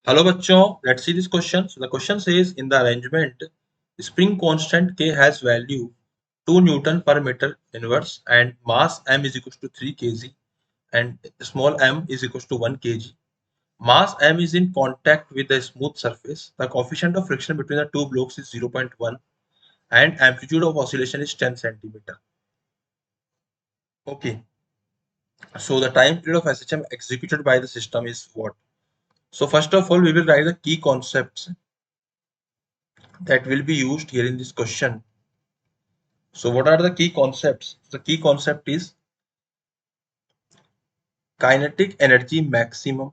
Hello बच्चों, let's see this question. So the question says in the arrangement, spring constant K has value 2 Newton per meter inverse and mass m is equals to 3 kg and small m is equals to 1 kg. Mass m is in contact with the smooth surface. The coefficient of friction between the two blocks is 0.1 and amplitude of oscillation is 10 centimeter. Okay, so the time period of SHM executed by the system is what? So first of all, we will write the key concepts that will be used here in this question. So what are the key concepts? The key concept is kinetic energy maximum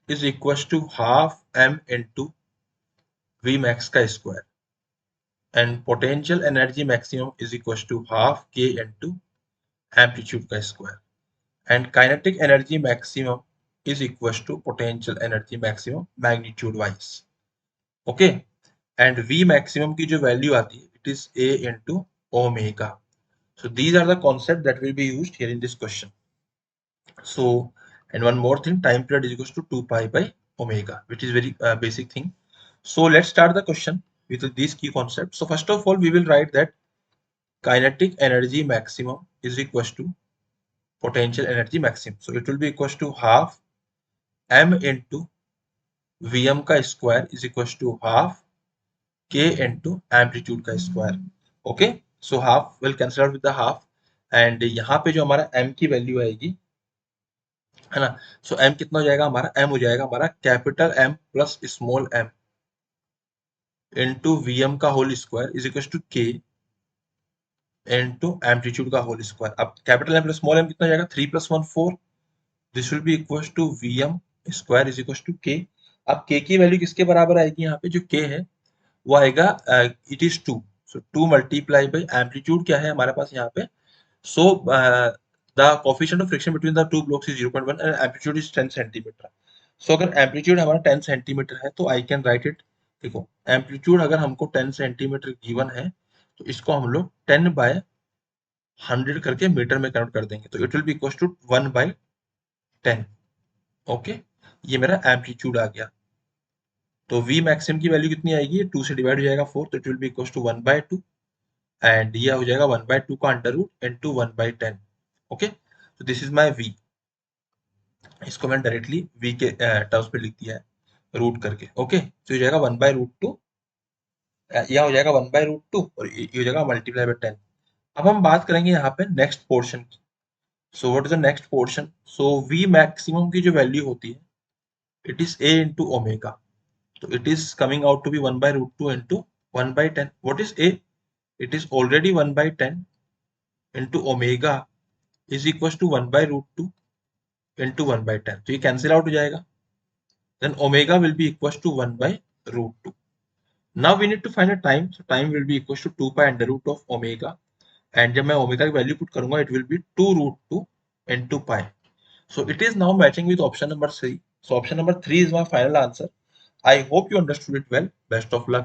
is equals to half m into V max का square and potential energy maximum is equals to half k into amplitude का square and kinetic energy maximum is equals to potential energy maximum magnitude wise. Okay, and V maximum की जो value आती है it is a into omega. So these are the concepts that will be used here in this question. So, and one more thing, time period is equals to 2 pi by omega, which is very basic thing. So let's start the question with these key concepts. So first of all, we will write that kinetic energy maximum is equals to potential energy maximum. So it will be equals to half m into Vm का square is equals to half k into amplitude का square. Okay, so half will cancel out with the half and यहाँ पे जो हमारा m की value आएगी है ना, सो m कितना हो जाएगा हमारा, m हो जाएगा हमारा capital M plus small m into Vm का whole square is equal to k into amplitude का होल स्क्वायर. अब capital M plus small m कितना हो जाएगा, 3 + 1 4. This will be equal to Vm square is equal to k. अब k की value किसके बराबर आएगी, यहाँ पे जो k है वो आएगा it is 2. So 2 multiply by amplitude क्या है हमारे पास यहाँ पे, सो the coefficient of friction between the two blocks is 0.1 and amplitude is 10 centimeter. So अगर एम्पलीट्यूड हमारा 10 सेंटीमीटर है तो आई कैन राइट इट. देखो एम्पलीट्यूड अगर हमको 10 सेंटीमीटर गिवन है तो इसको हम लोग 10 बाय 100 करके मीटर में कन्वर्ट कर देंगे, तो it will be equal to 1 by 10. Okay, ये मेरा एम्पलीट्यूड आ गया. तो v मैक्सिमम की वैल्यू कितनी आएगी, 2 से डिवाइड हो जाएगा 4, तो it will be equal to 1 by 2 and ये हो जाएगा 1 बाय 2 का under root into 1 by 10. Okay, तो दिस इज माय v. इसको मैंने डायरेक्टली v के टर्म्स पे लिख दिया है रूट करके. ओके, तो ये जाएगा 1 बाय रूट 2, यह हो जाएगा 1 बाय रूट 2 और ये हो जाएगा मल्टीप्लाई बाय 10. अब हम बात करेंगे यहाँ पे नेक्स्ट पोर्शन की. So what is the next portion, so v maximum की जो वैल्यू होती है it is a into omega. तो it is coming out to be 1 by root 2 into 1 by 10. What is a, it is already 1 by 10 into omega is equal to 1 by root 2 into 1 by 10. तो ये cancel out हो जाएगा. Then omega will be equals to 1 by root 2. Now we need to find a time. So time will be equals to 2 pi under root of omega. And जब मैं omega की value put करूंगा, it will be 2 root 2 into pi. So it is now matching with option number 3. So option number 3 is my final answer. I hope you understood it well. Best of luck.